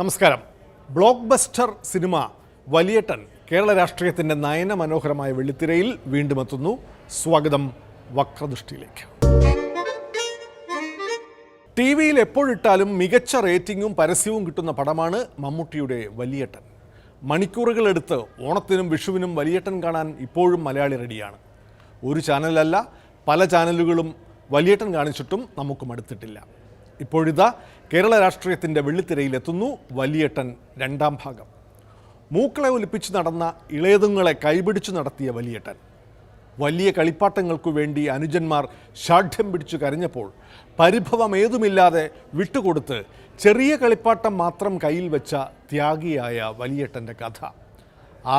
നമസ്കാരം. Block buster cinema വലിയേട്ടൻ Kerala രാഷ്ട്രീയത്തിൻ്റെ നയനമനോഹരമായ വെള്ളിത്തിരയിൽ വീണ്ടും എത്തുന്നു. സ്വാഗതം വക്രദൃഷ്ടിയിലേക്ക്. ടി വിയിൽ എപ്പോഴിട്ടാലും മികച്ച റേറ്റിംഗും പരസ്യവും കിട്ടുന്ന പടമാണ് മമ്മൂട്ടിയുടെ വലിയേട്ടൻ. മണിക്കൂറുകളെടുത്ത് ഓണത്തിനും വിഷുവിനും വലിയേട്ടൻ കാണാൻ ഇപ്പോഴും മലയാളി റെഡിയാണ്. ഒരു ചാനലല്ല, പല ചാനലുകളും വലിയേട്ടൻ കാണിച്ചിട്ടും നമുക്ക് മടുത്തിട്ടില്ല. ഇപ്പോഴിതാ കേരള രാഷ്ട്രീയത്തിൻ്റെ വെള്ളിത്തിരയിലെത്തുന്നു വലിയേട്ടൻ രണ്ടാം ഭാഗം. മൂക്കളെ ഒലിപ്പിച്ച് നടന്ന ഇളയതുങ്ങളെ കൈപിടിച്ചു നടത്തിയ വലിയേട്ടൻ. വലിയ കളിപ്പാട്ടങ്ങൾക്കു വേണ്ടി അനുജന്മാർ ഷാഠ്യം പിടിച്ചു കരഞ്ഞപ്പോൾ പരിഭവമേതുമില്ലാതെ വിട്ടുകൊടുത്ത് ചെറിയ കളിപ്പാട്ടം മാത്രം കയ്യിൽ വെച്ച ത്യാഗിയായ വലിയേട്ടൻ്റെ കഥ.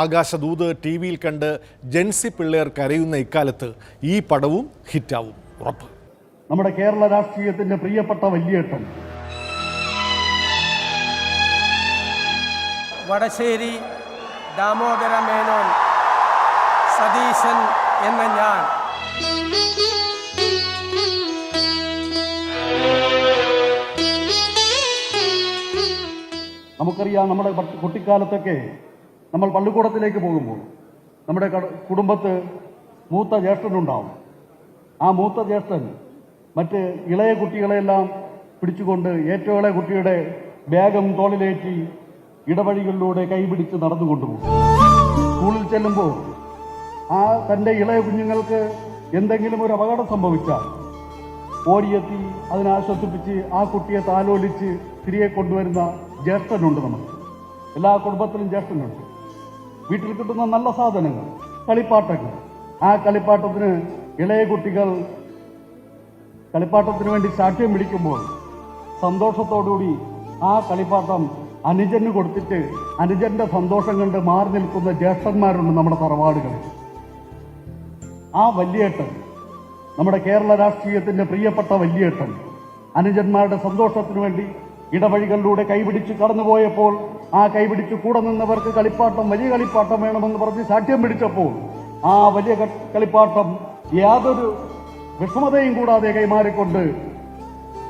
ആകാശദൂത് ടി വിയിൽ കണ്ട് ജെൻസി പിള്ളേർ കരയുന്ന ഇക്കാലത്ത് ഈ പടവും ഹിറ്റാവും ഉറപ്പ്. നമ്മുടെ കേരള രാഷ്ട്രീയത്തിന്റെ പ്രിയപ്പെട്ട വലിയേട്ടൻ വടശ്ശേരി ദാമോദര മേനോൻ സതീശൻ എന്ന ഞാൻ നമുക്കറിയാം, നമ്മുടെ കുട്ടിക്കാലത്തൊക്കെ നമ്മൾ പള്ളിക്കൂടത്തിലേക്ക് പോകുമ്പോൾ നമ്മുടെ കുടുംബത്ത് മൂത്ത ജ്യേഷ്ഠനുണ്ടാവും. ആ മൂത്ത ജ്യേഷ്ഠൻ മറ്റ് ഇളയ കുട്ടികളെല്ലാം പിടിച്ചുകൊണ്ട് ഏറ്റവും ഇളയ കുട്ടിയുടെ ബാഗും തോളിലേറ്റി ഇടവഴികളിലൂടെ കൈപിടിച്ച് നടന്നുകൊണ്ടുപോകും. സ്കൂളിൽ ചെല്ലുമ്പോൾ തൻ്റെ ഇളയ കുഞ്ഞുങ്ങൾക്ക് എന്തെങ്കിലും ഒരു അപകടം സംഭവിച്ചാൽ ഓടിയെത്തി അതിനെ ആശ്വസിപ്പിച്ച് ആ കുട്ടിയെ താലോലിച്ച് തിരികെ കൊണ്ടുവരുന്ന ജ്യേഷ്ഠനുണ്ട്. നമുക്ക് എല്ലാ കുടുംബത്തിലും ജ്യേഷ്ഠനുണ്ട്. വീട്ടിൽ കിട്ടുന്ന നല്ല സാധനങ്ങൾ, കളിപ്പാട്ടങ്ങൾ, ആ കളിപ്പാട്ടത്തിന് ഇളയ കുട്ടികൾ കളിപ്പാട്ടത്തിന് വേണ്ടി ശാഠ്യം പിടിക്കുമ്പോൾ സന്തോഷത്തോടുകൂടി ആ കളിപ്പാട്ടം അനുജന് കൊടുത്തിട്ട് അനുജന്റെ സന്തോഷം കണ്ട് മാറി നിൽക്കുന്ന ജ്യേഷ്ഠന്മാരുണ്ട് നമ്മുടെ തറവാടുകളിൽ. ആ വലിയേട്ടൻ, നമ്മുടെ കേരള രാഷ്ട്രീയത്തിന്റെ പ്രിയപ്പെട്ട വലിയേട്ടൻ, അനുജന്മാരുടെ സന്തോഷത്തിനു വേണ്ടി ഇടവഴികളിലൂടെ കൈപിടിച്ച് കടന്നുപോയപ്പോൾ ആ കൈപിടിച്ച് കൂടെ നിന്നവർക്ക് കളിപ്പാട്ടം, വലിയ കളിപ്പാട്ടം വേണമെന്ന് പറഞ്ഞ് ശാഠ്യം പിടിച്ചപ്പോൾ ആ വലിയ കളിപ്പാട്ടം യാതൊരു വിഷമതയും കൂടാതെ കൈമാറിക്കൊണ്ട്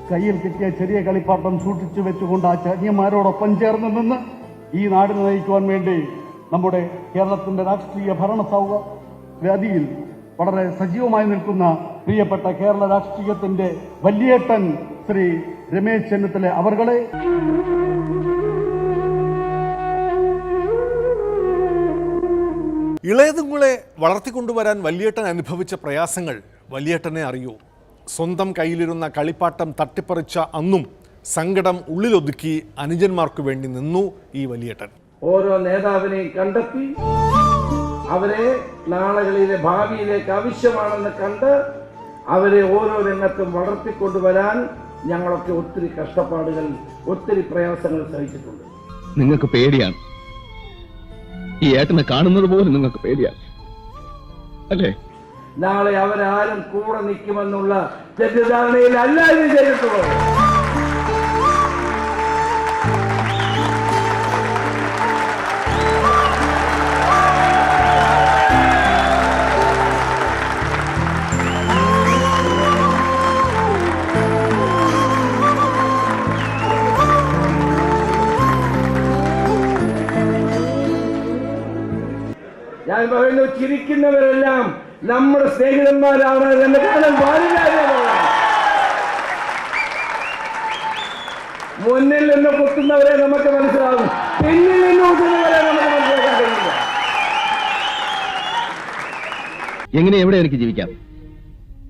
കയ്യിൽ കിട്ടിയ ചെറിയ കളിപ്പാട്ടം സൂക്ഷിച്ചു വെച്ചുകൊണ്ട് ആ ചന്യന്മാരോടൊപ്പം ചേർന്ന് നിന്ന് ഈ നാടിനെ നയിക്കുവാൻ വേണ്ടി നമ്മുടെ കേരളത്തിന്റെ രാഷ്ട്രീയ ഭരണ വേദിയിൽ വളരെ സജീവമായി നിൽക്കുന്ന പ്രിയപ്പെട്ട കേരള രാഷ്ട്രീയത്തിന്റെ വലിയേട്ടൻ ശ്രീ രമേശ് ചെന്നിത്തല അവർകളെ ഇളയതുങ്ങളെ വളർത്തിക്കൊണ്ടുവരാൻ വലിയേട്ടൻ അനുഭവിച്ച പ്രയാസങ്ങൾ വലിയേട്ടനെ അറിയൂ. സ്വന്തം കയ്യിലിരുന്ന കളിപ്പാട്ടം തട്ടിപ്പറിച്ച അന്നും സങ്കടം ഉള്ളിലൊതുക്കി അനുജന്മാർക്കു വേണ്ടി നിന്നു ഈ വലിയേട്ടൻ. ഓരോ നേതാവിനെയും കണ്ടെത്തി അവരെ നാളുകളിലെ ഭാവിയിലേക്ക് ആവശ്യമാണെന്ന് കണ്ട് അവരെ ഓരോ രംഗത്തും വളർത്തിക്കൊണ്ടുവരാൻ ഞങ്ങളൊക്കെ ഒത്തിരി കഷ്ടപ്പാടുകൾ, ഒത്തിരി പ്രയാസങ്ങൾ സഹിച്ചിട്ടുണ്ട്. നിങ്ങൾക്ക് പേടിയാണ്, ഈ ഏട്ടനെ കാണുന്നത് പോലും നിങ്ങൾക്ക് പേടിയാണ് അല്ലേ? നാളെ അവരാരും കൂടെ നിൽക്കുമെന്നുള്ള തെറ്റിദ്ധാരണയിൽ അല്ല ഇത് ചെയ്തിട്ടുള്ളത്. ഞാൻ പറയുന്നു, ചിരിക്കുന്നവരെല്ലാം നമ്മുടെ സ്നേഹിതന്മാരാണ് എന്ന് കാണാൻ പാടില്ല. മുന്നിൽ നിന്ന് കുത്തുന്നവരെ നമുക്ക് മനസ്സിലാകും, പിന്നിൽ നിന്ന് കുത്തുന്നവരെ നമുക്ക് മനസ്സിലാക്കാൻ കഴിയില്ല. എങ്ങനെ എവിടെ എനിക്ക് ജീവിക്കാം?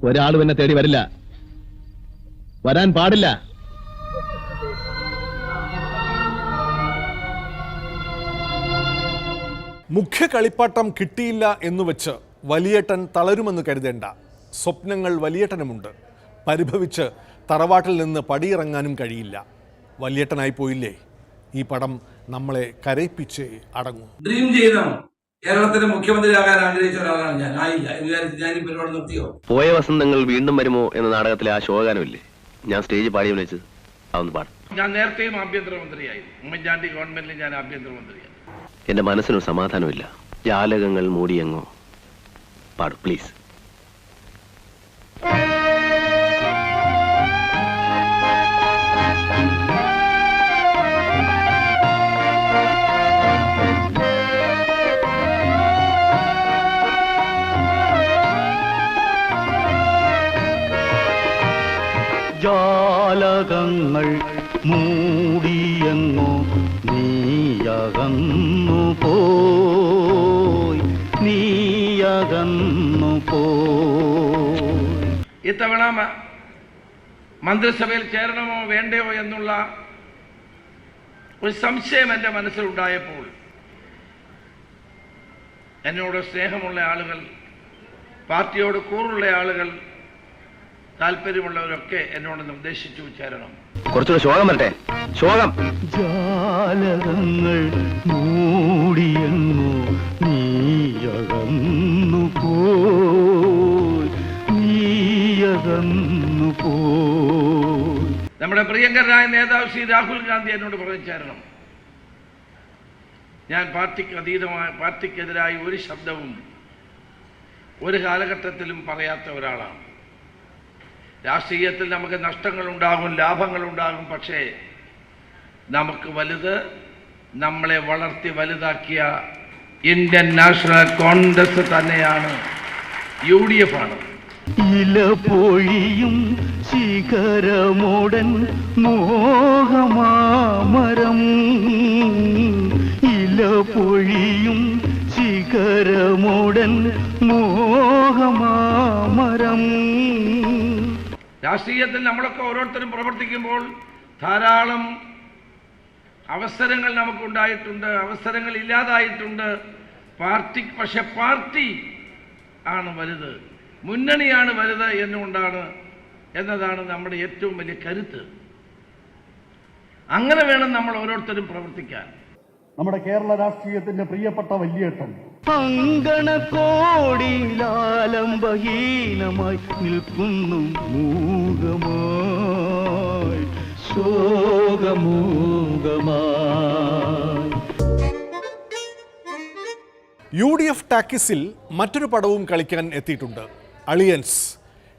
ഒരാളും എന്നെ തേടി വരില്ല, വരാൻ പാടില്ല. മുഖ്യ കളിപ്പാട്ടം കിട്ടിയില്ല എന്നുവെച്ച് വലിയേട്ടൻ തളരുമെന്ന് കരുതേണ്ട. സ്വപ്നങ്ങൾ വലിയേട്ടനുമുണ്ട്. പരിഭവിച്ച് തറവാട്ടിൽ നിന്ന് പടിയിറങ്ങാനും കഴിയില്ല. വലിയേട്ടനായി പോയില്ലേ? ഈ പടം നമ്മളെ കരയിപ്പിച്ച് അടങ്ങും. ഡ്രീം ചെയ്യണം, കേരളത്തിന്റെ മുഖ്യമന്ത്രിയാകാൻ ആഗ്രഹിച്ച ഒരാളാണ് ഞാൻ. ആയില്ല എന്ന് വിചാരിച്ച് ഞാൻ ഈ പരിപാടി നിർത്തിയോ? പോയ വസന്തങ്ങൾ വീണ്ടും വരുമോ എന്ന നാടകത്തിലെ ആ ശോകാനമില്ലേ, ഞാൻ സ്റ്റേജ് പാടി വിളിച്ചത്, അതൊന്ന് പാടും. ഞാൻ നേരത്തെയും ആഭ്യന്തരമന്ത്രിയായി, ഉമ്മൻചാണ്ടി ഗവൺമെന്റിൽ ഞാൻ ആഭ്യന്തരമന്ത്രിയായി. എന്റെ മനസ്സിനൊരു സമാധാനമില്ല. ജാലകങ്ങൾ മൂടിയെങ്ങോ പാടും പ്ലീസ്. ജാലകങ്ങൾ മൂടിയെങ്ങോ നീയകന്നു പോയി, നീയകന്നു പോയി. ഇത്തവണ മന്ത്രിസഭയിൽ ചേരണമോ വേണ്ടയോ എന്നുള്ള ഒരു സംശയം എൻ്റെ മനസ്സിലുണ്ടായപ്പോൾ എന്നോട് സ്നേഹമുള്ള ആളുകൾ, പാർട്ടിയോട് കൂറുള്ള ആളുകൾ, താല്പര്യമുള്ളവരൊക്കെ എന്നോട് നിർദ്ദേശിച്ചു ചേരണം. കുറച്ചുകൂടെ ശോകം വരട്ടെ, ശോകം. ജാലകങ്ങൾ മൂടിയെങ്ങോ നീയകന്നു പോയി, നീയകന്നു പോയി. നമ്മുടെ പ്രിയങ്കരനായ നേതാവ് ശ്രീ രാഹുൽ ഗാന്ധി എന്നോട് പറഞ്ഞു ചേരണം. ഞാൻ പാർട്ടിക്കെതിരായി ഒരു ശബ്ദവും ഒരു കാലഘട്ടത്തിലും പറയാത്ത ഒരാളാണ്. രാഷ്ട്രീയത്തിൽ നമുക്ക് നഷ്ടങ്ങളുണ്ടാകും, ലാഭങ്ങളുണ്ടാകും. പക്ഷേ നമുക്ക് വലുത് നമ്മളെ വളർത്തി വലുതാക്കിയ ഇന്ത്യൻ നാഷണൽ കോൺഗ്രസ് തന്നെയാണ്, UDF ആണ്. ഇല പൊഴിയും ശിഖരമോടൻ മോഹമാമരം, ഇല പൊഴിയും ശിഖരമോടൻ മോഹമാമരം. രാഷ്ട്രീയത്തിൽ നമ്മളൊക്കെ ഓരോരുത്തരും പ്രവർത്തിക്കുമ്പോൾ ധാരാളം അവസരങ്ങൾ നമുക്കുണ്ടായിട്ടുണ്ട്, അവസരങ്ങൾ ഇല്ലാതായിട്ടുണ്ട്. പക്ഷെ പാർട്ടി ആണ് വലുത്, മുന്നണിയാണ് വലുത് എന്നതാണ് നമ്മുടെ ഏറ്റവും വലിയ കരുത്ത്. അങ്ങനെ വേണം നമ്മൾ ഓരോരുത്തരും പ്രവർത്തിക്കാൻ. നമ്മുടെ കേരള രാഷ്ട്രീയത്തിന്റെ പ്രിയപ്പെട്ട വല്യേട്ടൻ അങ്കണക്കോടിയിലാലംബഹീനമായി നിൽക്കുന്നു മൂകമായി, ശോകമൂകമായി. UDF ടാക്കീസിൽ മറ്റൊരു പടവും കളിക്കാൻ എത്തിയിട്ടുണ്ട്. അളിയൻസ്.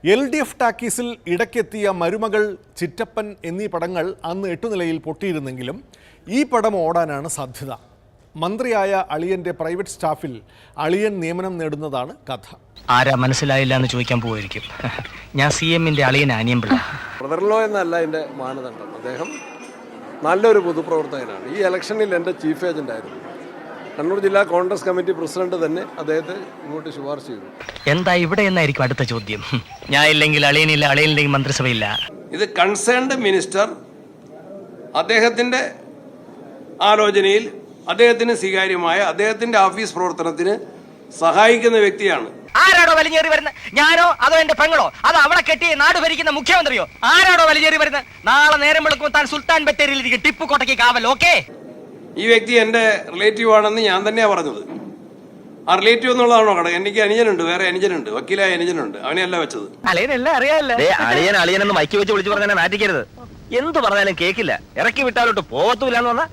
LDF ടാക്കീസിൽ ഇടയ്ക്കെത്തിയ മരുമകൾ, ചിറ്റപ്പൻ എന്നീ പടങ്ങൾ അന്ന് 8 നിലയിൽ പൊട്ടിയിരുന്നെങ്കിലും ഈ പടം ഓടാനാണ് സാധ്യത. മന്ത്രിയായ അളിയൻ്റെ പ്രൈവറ്റ് സ്റ്റാഫിൽ അളിയൻ നിയമനം നേടുന്നതാണ് കഥ. ആരാ മനസ്സിലായില്ല എന്ന് ചോദിക്കാൻ പോയിരിക്കും. ഞാൻ CM-ന്റെ അളിയൻ അനിയൻപിള്ള. ബ്രദർലോ എന്നല്ല എൻ്റെ മാനദണ്ഡം. അദ്ദേഹം നല്ലൊരു പൊതുപ്രവർത്തകനാണ്. ഈ ഇലക്ഷനിൽ എൻ്റെ ചീഫ് ഏജൻ്റായിരുന്നു. കണ്ണൂർ ജില്ലാ കോൺഗ്രസ് കമ്മിറ്റി പ്രസിഡന്റ് തന്നെ അദ്ദേഹത്തെ ഇങ്ങോട്ട് ശുപാർശ ചെയ്തു. എന്താ ഇവിടെ എന്നായിരിക്കും അടുത്ത ചോദ്യം. ഞാൻ ഇല്ലെങ്കിൽ അളിയനില്ല, അളിയനില്ലെങ്കിൽ മന്ത്രിസഭയില്ല. ഇത് കൺസേൺഡ് മിനിസ്റ്റർ അദ്ദേഹത്തിൻ്റെ ആലോചനയിൽ അദ്ദേഹത്തിന് സ്വീകാര്യമായ അദ്ദേഹത്തിൻ്റെ ഓഫീസ് പ്രവർത്തനത്തിന് സഹായിക്കുന്ന വ്യക്തിയാണ്. ആരാടോ വലിഞ്ഞേറി വരുന്നത്? ഞാനോ അതോ എന്റെ പെങ്ങളോ അതോ അവളെ കെട്ടി നാട് ഭരിക്കുന്ന മുഖ്യമന്ത്രിയോ? ആരാടോ വലിഞ്ഞേറി വരുന്നത്? നാളെ നേരം വെളുക്കുമ്പോൾ താൻ സുൽത്താൻ ബത്തേരിയിലിരിക്കും, ടിപ്പു കോട്ടയ്ക്ക് കാവൽ. ഓക്കെ, ഈ വ്യക്തി എൻ്റെ റിലേറ്റീവ് ആണെന്ന് ഞാൻ തന്നെയാണ് പറഞ്ഞത്. ആ റിലേറ്റീവ് എന്നുള്ളതാണോ കട? എനിക്ക് അനുജനുണ്ട്, വേറെ അനുജനുണ്ട്, വക്കീലായ അനുജനുണ്ട്. അവനെയല്ല വെച്ചത്. അളിയനെല്ലാം അറിയാമല്ലേ? അളിയനെന്ന് മൈക്ക് വെച്ച് വിളിച്ചു പറഞ്ഞാൽ നാറ്റിക്കരുത്. എന്ത് പറഞ്ഞാലും കേക്കില്ല, ഇറക്കി വിട്ടാലോട്ട് പോകത്തൂലെന്ന് പറഞ്ഞാൽ.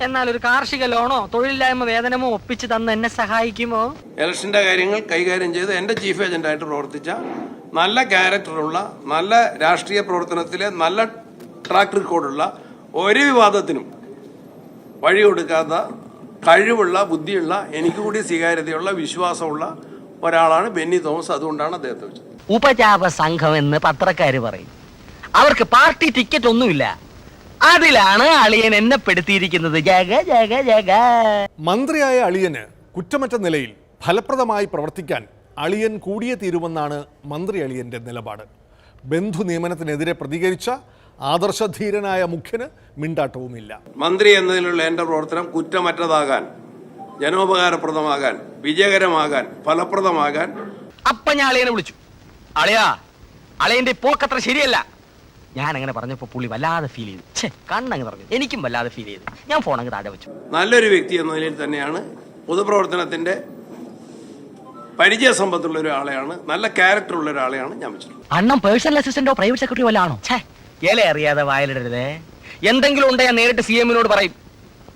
എന്നാൽ ഒരു കാർഷിക ലോണോ തൊഴിലില്ലായ്മ വേതനമോ ഒപ്പിച്ച് തന്ന് എന്നെ സഹായിക്കുമോ? ഇലക്ഷന്റെ കാര്യങ്ങൾ കൈകാര്യം ചെയ്ത് എൻ്റെ ചീഫ് ഏജന്റായിട്ട് പ്രവർത്തിച്ച, നല്ല ക്യാരക്ടറുള്ള, നല്ല രാഷ്ട്രീയ പ്രവർത്തനത്തിലെ നല്ല ട്രാക്ക് റെക്കോർഡുള്ള, ഒരു വിവാദത്തിനും വഴി കൊടുക്കാത്ത കഴിവുള്ള, ബുദ്ധിയുള്ള, എനിക്ക് കൂടി സ്വീകാര്യതയുള്ള, വിശ്വാസമുള്ള ഒരാളാണ് ബെന്നി തോമസ്. അതുകൊണ്ടാണ് അദ്ദേഹത്തെ വെച്ചത്. ഉപജാപ സംഘം എന്ന് പത്രക്കാര് പറയും. അവർക്ക് പാർട്ടി ടിക്കറ്റ് ഒന്നുമില്ല. അതിലാണ് അളിയൻ എന്നെ പെടുത്തിയിരിക്കുന്നത്. ജഗ ജഗ ജഗ. മന്ത്രിയായ അളിയന് കുറ്റമറ്റ നിലയിൽ ഫലപ്രദമായി പ്രവർത്തിക്കാൻ അളിയൻ കൂടിയേ തീരുമെന്നാണ് മന്ത്രി അളിയൻ്റെ നിലപാട്. ബന്ധു നിയമനത്തിനെതിരെ പ്രതികരിച്ച ആദർശധീരനായ മുഖ്യന് മിണ്ടാട്ടവുമില്ല. മന്ത്രി എന്നതിലുള്ള എൻ്റെ പ്രവർത്തനം കുറ്റമറ്റതാകാൻ, ജനോപകാരപ്രദമാകാൻ, വിജയകരമാകാൻ, ഫലപ്രദമാകാൻ. അപ്പൊ ഞാൻ അളിയനെ വിളിച്ചു. അളിയാ, അളിയന്റെ പോക്കത്ര ശരിയല്ല. ഞാൻ അങ്ങനെ പറഞ്ഞപ്പോ പുള്ളി വല്ലാതെ ഫീൽ ചെയ്തു. കണ്ണങ്ങ് പറഞ്ഞു. എനിക്കും വല്ലാതെ ഫീൽ ചെയ്തു. ഞാൻ ഫോൺ അങ്ങ് താഴെ വെച്ചു. നല്ലൊരു വ്യക്തി എന്ന നിലയിൽ തന്നെയാണ്, പൊതുപ്രവർത്തനത്തിന്റെ പരിചയ സമ്പത്തുള്ള ഒരാളെയാണ്, നല്ല ക്യാരക്ടർ ഉള്ള ഒരാളെയാണ് ഞാൻ വെച്ചത്. അണ്ണം പേഴ്സണൽ അസിസ്റ്റന്റോ പ്രൈവറ്റ് സെക്രട്ടറിയോ വല്ലാണോ? ഇല അറിയാതെ വായിലിടരുതേ. എന്തെങ്കിലും ഉണ്ടെ ഞാൻ നേരിട്ട് CM-നോട് പറയും.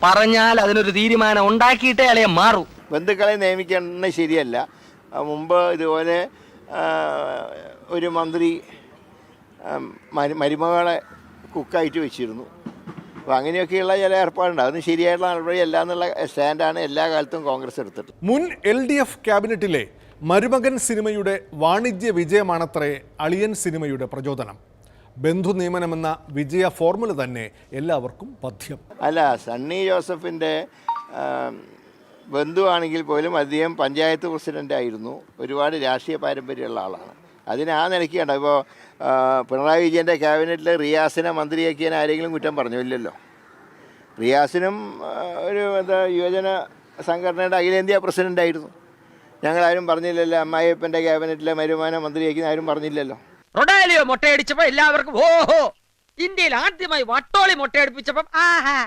പറഞ്ഞാൽ അതിനൊരു തീരുമാനം ഉണ്ടാക്കിയിട്ടേ അളിയെ മാറൂ. ബന്ധുക്കളെ നിയമിക്കുന്നത് ശരിയല്ല. മുമ്പ് ഇതുപോലെ ഒരു മന്ത്രി മരുമകളെ കുക്കായിട്ട് വെച്ചിരുന്നു. അപ്പോൾ അങ്ങനെയൊക്കെയുള്ള ചില ഏർപ്പാടുണ്ട്. അതൊന്നും ശരിയായിട്ടുള്ള നടപടിയല്ല എന്നുള്ള സ്റ്റാൻഡാണ് എല്ലാ കാലത്തും കോൺഗ്രസ് എടുത്തിട്ട്. മുൻ LDF ക്യാബിനറ്റിലെ മരുമകൻ സിനിമയുടെ വാണിജ്യ വിജയമാണത്രേ അളിയൻ സിനിമയുടെ പ്രചോദനം. ബന്ധു നിയമനമെന്ന വിജയ ഫോർമുല തന്നെ എല്ലാവർക്കും പഥ്യം. അല്ല, സണ്ണി ജോസഫിൻ്റെ ബന്ധുവാണെങ്കിൽ പോലും അദ്ദേഹം പഞ്ചായത്ത് പ്രസിഡൻ്റായിരുന്നു. ഒരുപാട് രാഷ്ട്രീയ പാരമ്പര്യമുള്ള ആളാണ്. അതിന് ആ നിലയ്ക്ക് കണ്ട ഇപ്പോൾ പിണറായി വിജയൻ്റെ ക്യാബിനറ്റിൽ റിയാസിനെ മന്ത്രിയാക്കിയാൽ ആരെങ്കിലും കുറ്റം പറഞ്ഞു? ഇല്ലല്ലോ. റിയാസിനും ഒരു യുവജന സംഘടനയുടെ അഖിലേന്ത്യാ പ്രസിഡൻ്റായിരുന്നു. ഞങ്ങളാരും പറഞ്ഞില്ലല്ലോ. അമ്മായിയപ്പൻ്റെ ക്യാബിനറ്റിലെ വരുമാന മന്ത്രിയാക്കി ആരും പറഞ്ഞില്ലല്ലോ. റൊഡാലിയോ മുട്ടയടിച്ചപ്പോ എല്ലാവർക്കും ഓഹോ, ഇന്ത്യയിൽ ആദ്യമായി വട്ടോളി മുട്ടയടിപ്പിച്ചപ്പം ആഹാ.